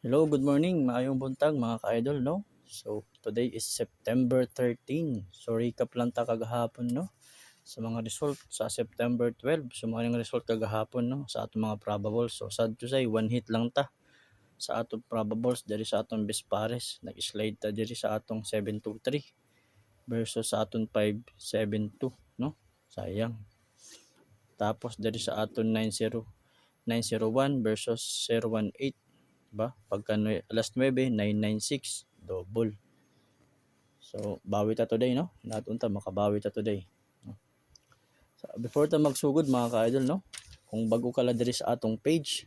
Hello, good morning. Maayong buntag mga ka-idol, no? So, today is September 13. So, recap lang ta kagahapon, no? Sa mga result sa September 12. So, mga result kagahapon, no? Sa atong mga probables. So, sad to say, one hit lang ta sa atong probables dari sa atong best pares. Nag-slide ta diri sa atong 723 versus sa atong 572, no? Sayang. Tapos dari sa atong 901 versus 018. Ba? Pagka alas 9, 996, double. So, bawi ta today, no? Natunta, makabawi ta today. So, before ta magsugod, mga ka-idol, no? Kung bago ka lang diri sa atong page,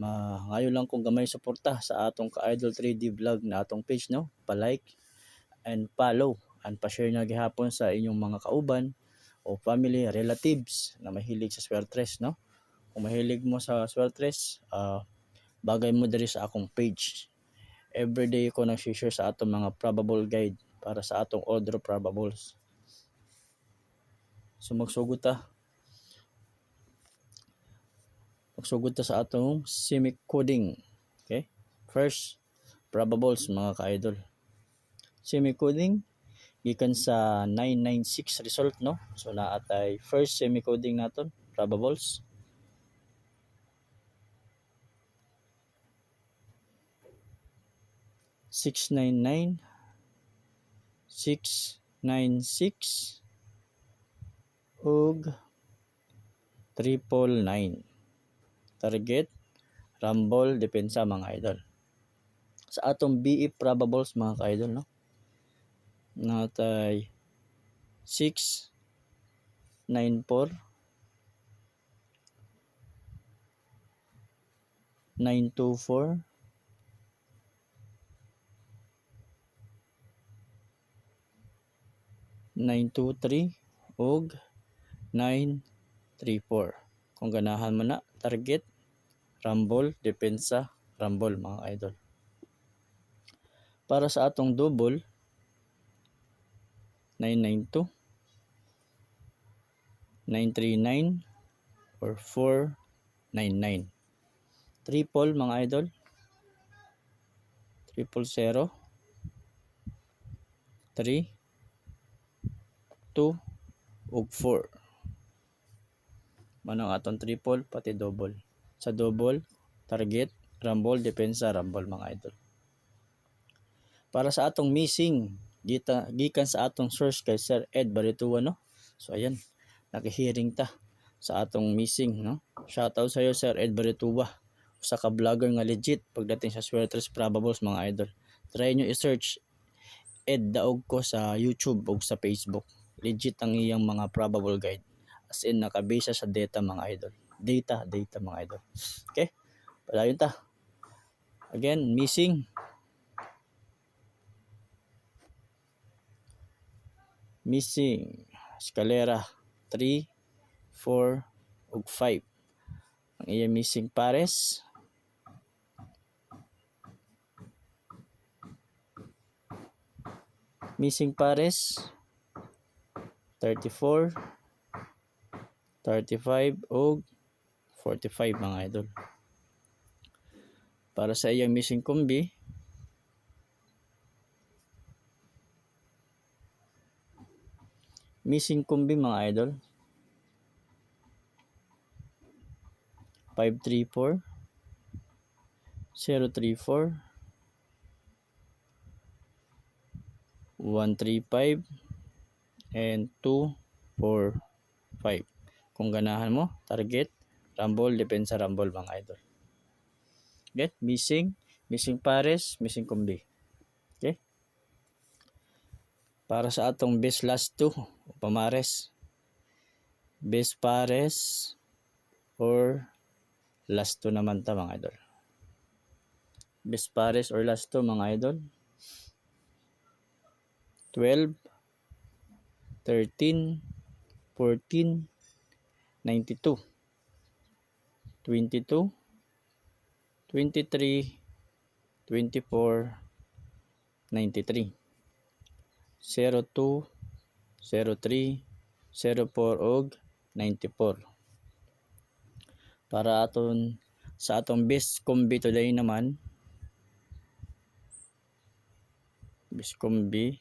ngayon lang kung gamay suporta sa atong ka-idol 3D vlog na atong page, no? Pa-like and follow and pa-share na gihapon sa inyong mga kauban o family, relatives na mahilig sa swertres, no? Kung mahilig mo sa swertres, bagay mo diri sa akong page. Everyday ko nag-share sa atong mga probable guide para sa atong order probables. So magsugod ta sa atong semi-coding. Okay? First, probables mga ka-idol. Semi-coding gikan sa 996 result, no? So naatay first semi-coding naton, probables. Six nine nine 696 ug 999. Target rumble depensa mga idol. Sa atong BE probables mga ka-idol, no? Natay 694 924 923 ug 934. Kung ganahan mo na, target rumble depensa rumble mga idol. Para sa atong double 992 939 or 499. Triple mga idol, 000 3 2 ug 4. Manang atong triple pati double. Sa double, target rumble depensa rumble mga idol. Para sa atong missing, gikan sa atong source kay Sir Ed Barituwa, no? So ayan, nakihearing ta sa atong missing, no? Shoutout sa iyo Sir Ed Barituwa, usa ka vlogger nga legit pagdating sa swertres probables mga idol. Try nyo i-search Ed Daog ko sa YouTube o sa Facebook. Legit ang iyang mga probable guide. As in, nakabasa sa data mga idol. Data mga idol. Okay? Palayon ta. Again, missing. Escalera 3, 4, ug 5. Ang iyang missing pares. Missing pares 34, 35 ug 45 mga idol. Para sa iyang missing combi, mga idol 534, 034, 135 and 245. Kung ganahan mo, target rumble depensa rumble mga idol. Get missing pares, missing combi. Okay? Para sa atong best last 2 pamares, best pares or last 2 naman ta mga idol. Best pares or last 2 mga idol, 12, 13, 14, 92, 22, 23, 24, 93, 02, 03, 04 ug 94. Para sa atong best combi today naman, Biscombe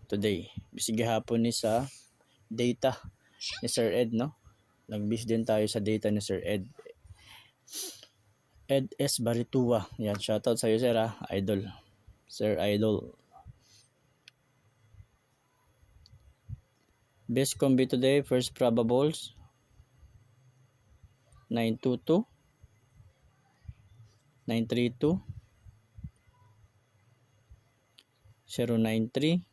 today. Bisig gihapon ni sa data ni Sir Ed, no? Nag-bis din tayo sa data ni Sir Ed. Ed S. Baritua. Yan, shoutout sa iyo, sir, ha? Idol. Sir Idol. Biscombe today, first probables. 922. 932. 093.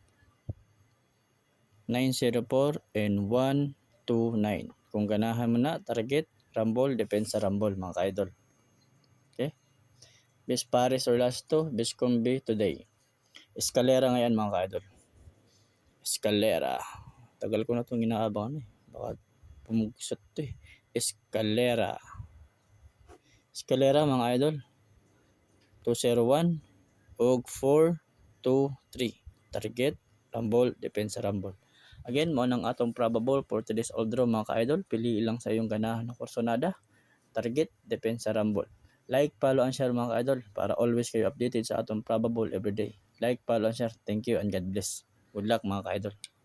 904 and 129. Kung ganahan mo na, target, rumble, depensa rumble, mga ka-idol. Okay? Best pares or last to, Biscombe today. Escalera ngayon, mga ka-idol. Escalera. Tagal ko na itong inaabangan, eh. Baka pumugsot to, eh. Escalera. Escalera, mga idol. 201 og 423. Target, rumble, depensa rumble. Again, mo nang atong probable for today's all draw, mga ka-idol. Pili lang sa iyong ganahan ng kursonada. Target, depensa rumble. Like, follow, and share, mga ka-idol, para always kayo updated sa atong probable everyday. Like, follow, and share. Thank you and God bless. Good luck, mga ka-idol.